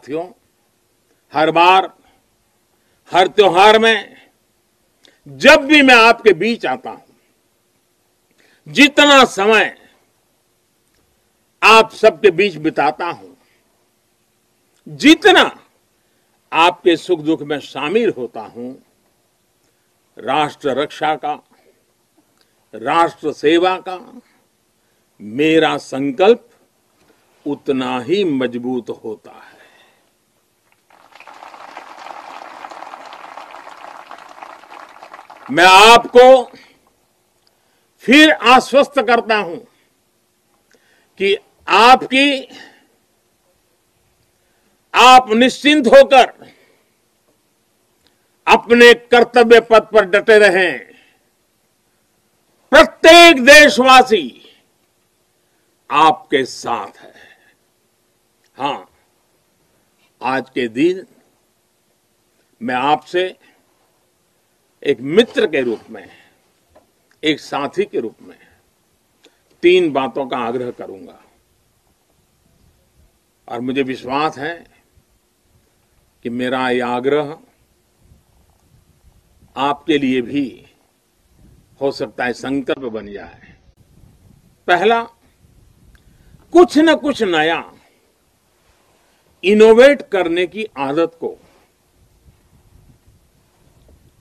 साथियों, हर बार हर त्योहार में जब भी मैं आपके बीच आता हूं, जितना समय आप सबके बीच बिताता हूं, जितना आपके सुख दुख में शामिल होता हूं, राष्ट्र रक्षा का, राष्ट्र सेवा का मेरा संकल्प उतना ही मजबूत होता है। मैं आपको फिर आश्वस्त करता हूं कि आप निश्चिंत होकर अपने कर्तव्य पथ पर डटे रहें। प्रत्येक देशवासी आपके साथ है। हां, आज के दिन मैं आपसे एक मित्र के रूप में, एक साथी के रूप में 3 बातों का आग्रह करूंगा और मुझे विश्वास है कि मेरा यह आग्रह आपके लिए भी हो सकता है संकल्प बन जाए। पहला, कुछ न कुछ नया इनोवेट करने की आदत को,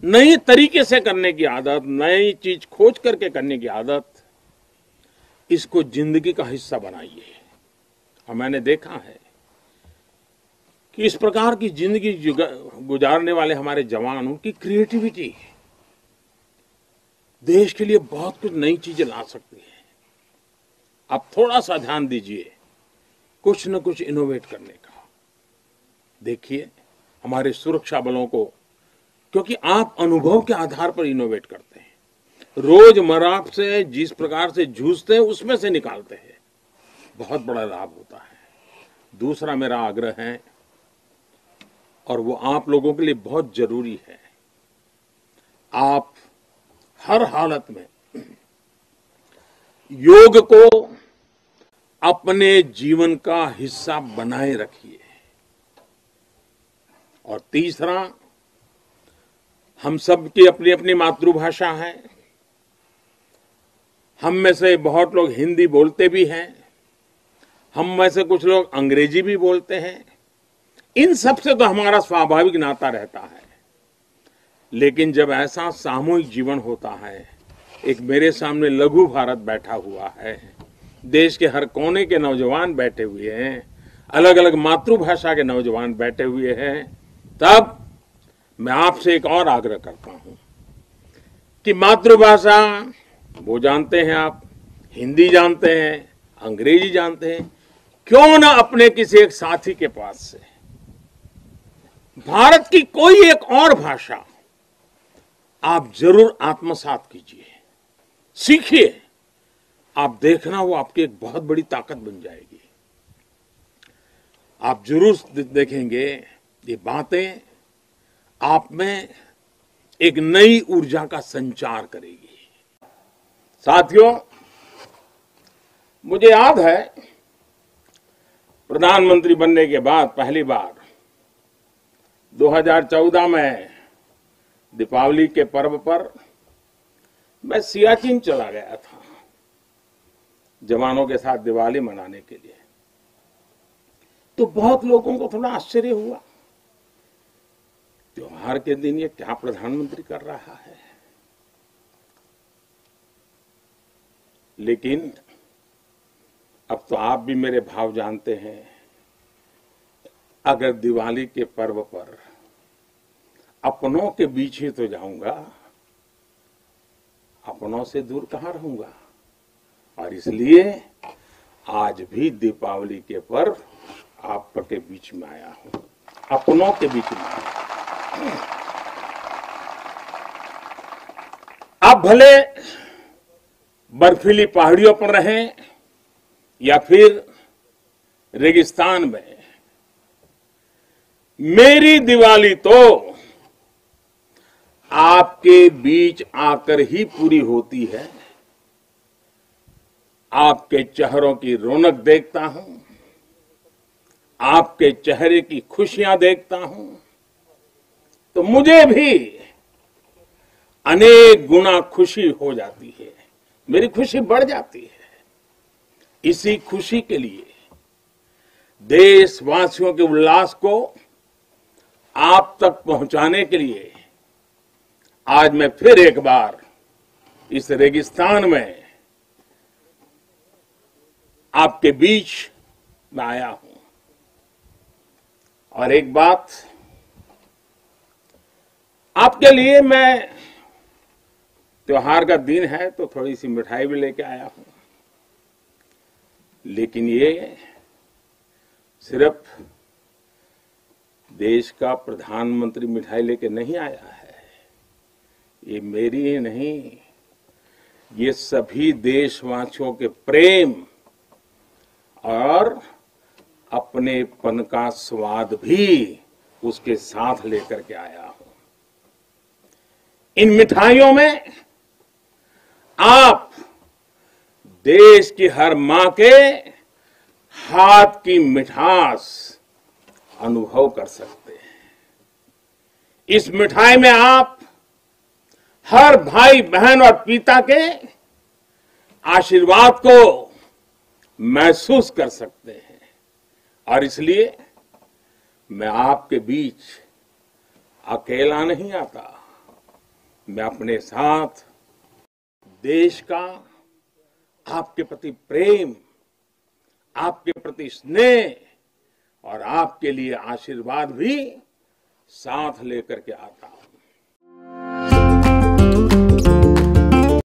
नई तरीके से करने की आदत, नई चीज खोज करके करने की आदत, इसको जिंदगी का हिस्सा बनाइए। और मैंने देखा है कि इस प्रकार की जिंदगी गुजारने वाले हमारे जवान, उनकी क्रिएटिविटी देश के लिए बहुत कुछ नई चीजें ला सकती है। आप थोड़ा सा ध्यान दीजिए कुछ न कुछ इनोवेट करने का। देखिए हमारे सुरक्षा बलों को, क्योंकि आप अनुभव के आधार पर इनोवेट करते हैं, रोजमर्रा से जिस प्रकार से जूझते हैं उसमें से निकालते हैं, बहुत बड़ा लाभ होता है। दूसरा मेरा आग्रह है, और वो आप लोगों के लिए बहुत जरूरी है, आप हर हालत में योग को अपने जीवन का हिस्सा बनाए रखिए। और तीसरा, हम सब की अपनी अपनी मातृभाषा है। हम में से बहुत लोग हिंदी बोलते भी हैं, हम में से कुछ लोग अंग्रेजी भी बोलते हैं। इन सब से तो हमारा स्वाभाविक नाता रहता है। लेकिन जब ऐसा सामूहिक जीवन होता है, एक मेरे सामने लघु भारत बैठा हुआ है, देश के हर कोने के नौजवान बैठे हुए हैं, अलग अलग मातृभाषा के नौजवान बैठे हुए हैं, तब मैं आपसे एक और आग्रह करता हूं कि मातृभाषा वो जानते हैं आप, हिंदी जानते हैं, अंग्रेजी जानते हैं, क्यों ना अपने किसी एक साथी के पास से भारत की कोई एक और भाषा आप जरूर आत्मसात कीजिए, सीखिए। आप देखना वो आपकी एक बहुत बड़ी ताकत बन जाएगी। आप जरूर देखेंगे ये बातें आप में एक नई ऊर्जा का संचार करेगी। साथियों, मुझे याद है प्रधानमंत्री बनने के बाद पहली बार 2014 में दीपावली के पर्व पर मैं सियाचिन चला गया था जवानों के साथ दिवाली मनाने के लिए। तो बहुत लोगों को थोड़ा आश्चर्य हुआ, त्योहार के दिन ये क्या प्रधानमंत्री कर रहा है। लेकिन अब तो आप भी मेरे भाव जानते हैं। अगर दिवाली के पर्व पर अपनों के बीच ही तो जाऊंगा, अपनों से दूर कहां रहूंगा। और इसलिए आज भी दीपावली के पर्व आपके बीच में आया हूं, अपनों के बीच में आया हूं। आप भले बर्फीली पहाड़ियों पर रहें या फिर रेगिस्तान में, मेरी दिवाली तो आपके बीच आकर ही पूरी होती है। आपके चेहरों की रौनक देखता हूं, आपके चेहरे की खुशियां देखता हूं तो मुझे भी अनेक गुना खुशी हो जाती है, मेरी खुशी बढ़ जाती है। इसी खुशी के लिए, देशवासियों के उल्लास को आप तक पहुंचाने के लिए आज मैं फिर एक बार इस रेगिस्तान में आपके बीच में आया हूं। और एक बात आपके लिए, मैं त्योहार का दिन है तो थोड़ी सी मिठाई भी लेके आया हूं, लेकिन ये सिर्फ देश का प्रधानमंत्री मिठाई लेके नहीं आया है। ये मेरी ही नहीं, ये सभी देशवासियों के प्रेम और अपनेपन का स्वाद भी उसके साथ लेकर के आया हूं। इन मिठाइयों में आप देश की हर मां के हाथ की मिठास अनुभव कर सकते हैं। इस मिठाई में आप हर भाई बहन और पिता के आशीर्वाद को महसूस कर सकते हैं। और इसलिए मैं आपके बीच अकेला नहीं आता, मैं अपने साथ देश का आपके प्रति प्रेम, आपके प्रति स्नेह और आपके लिए आशीर्वाद भी साथ लेकर के आता हूं।